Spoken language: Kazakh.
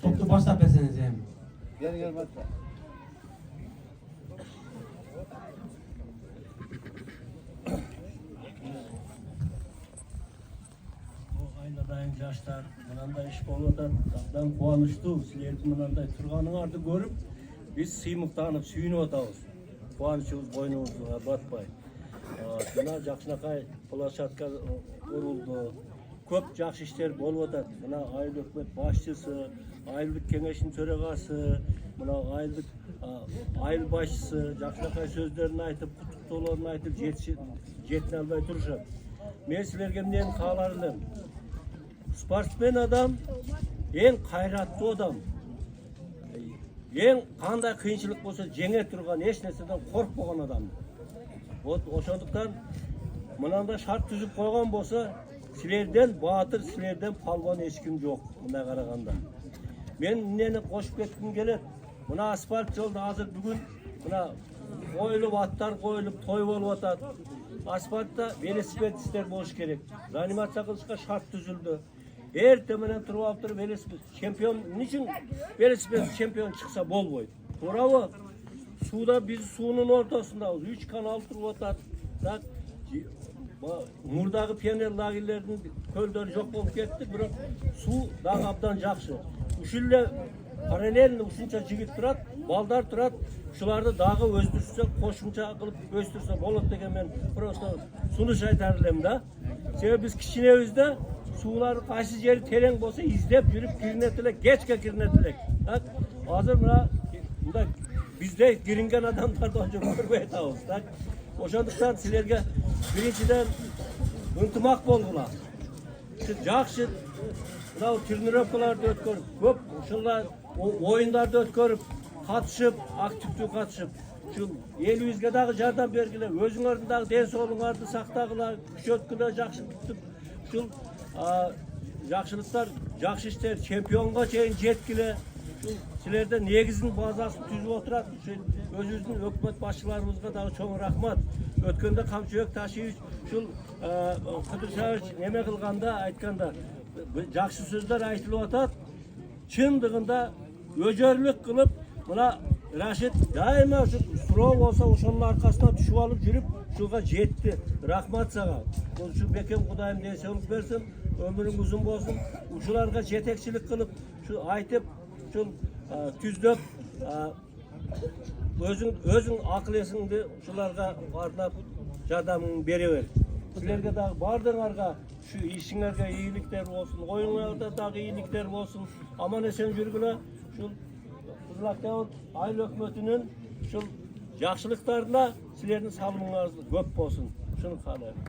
Toplu başlap etseniz hem. Gel başla. Ayladayın yaşlar, mınандай iş bolada, ben kuvanıştım. Sizlerdi mınандай turganыңарды görüp, biz sıymıktanıp, sүйünüp atabız. Kuvanışımız boynumuzga batpay. Mına jakşınakay площадка kuruldu. Köp jakşı işler bolup atat. Mına Ayыл Өкмөт başçısı, Ayылдык Кеңешинин төрагасы, mına Ayыл başçısı jakşınakay sözlerini aytıp, kutuктоолорун aytıp, жетine alбай turuşат. Men sizlerge эмнени кааларым? Sportmen adam, en kayratlı adam. En kандай kıyınçılık bolsa jеңе turgan, eç nerseden korkmagan adam. Oşonduktan mınanda şart tüzüp koygan bolsa, sizlerden batır, sizlerden palvan eç kim yok mına karaganda. Men neni koşup ketkim kelet. Mına asfalt yolda hazır bugün mına koyulup atlar koyulup toy bolup atat. Asfaltta velosipedistler boş gerek. Reanimatsiya kılışka şart düzüldü. Ertemenen turup alıp turup velosiped çempion niçin velosiped çempion çıksa bol boydu. Bravo. Suda biz suunun ortasındayız. 3 kanal turup atat. Murdagı pioner лагерлердин көлдөрү жок болуп кетти, бирок суу дагы абдан жакшы. Ушуле параллельно ушунча жигит турат, балдар турат. Ушуларды дагы өздүрсө, кошумча кылып өстүрсө болот деген мен просто сунуш айтар элем да. Себеби биз кичинебизде суулар кайсы жери терең болсо издеп жүрүп киринет элек, кечке киринет элек. Азыр мына бизде киринген адамдарды ончо көрбөй атабыз. Ошондуктан силерге биринчиден ынтымак болгула. Жакшы мына тренировкаларды өткөрүп, көп ушулар оюндарды өткөрүп, катышып, активдүү катышып, ушул элибизге дагы жардам бергиле, өзүңөрдүн дагы ден соолугуңарды сактагыла, күчөткүлө, жакшы туtup, ушул жакшылыктар, жакшы иштер чемпионго чейин жеткиле. Силерден негизин базасын түзүп отурат. Өзүбүздүн өкмөт башчыларыбызга дагы чоң рахмат. Өткөндө Камчыбек Ташиевич ушул Кыдыршевич неме кылганда айтканда жакшы сөздөр айтылып атат. Чындыгында өжөрлүк кылып, мына Рашид дайыма ушу суроо болсо ошонун аркасына түшүп алып жүрүп, ушуга жетти. Рахмат сага. Ушу бекем Кудайым ден соолук берсин, өмүрүң узун болсун. Ушуларга жетекчилик кылып, ушу айтып, ушул түздөп өзүң акыл эсиңди ушуларга арнап жардамыңды бере бер. Силерге дагы бардыгыңарга ушу ишиңерге ийгиликтер болсун, оюңарда дагы ийгиликтер болсун. Аман эсен жүргүлө. Ушул Кызыл Акча Айыл өкмөтүнүн ушул жакшылыктарына силердин салымыңар көп болсун. Ушуну каалайм.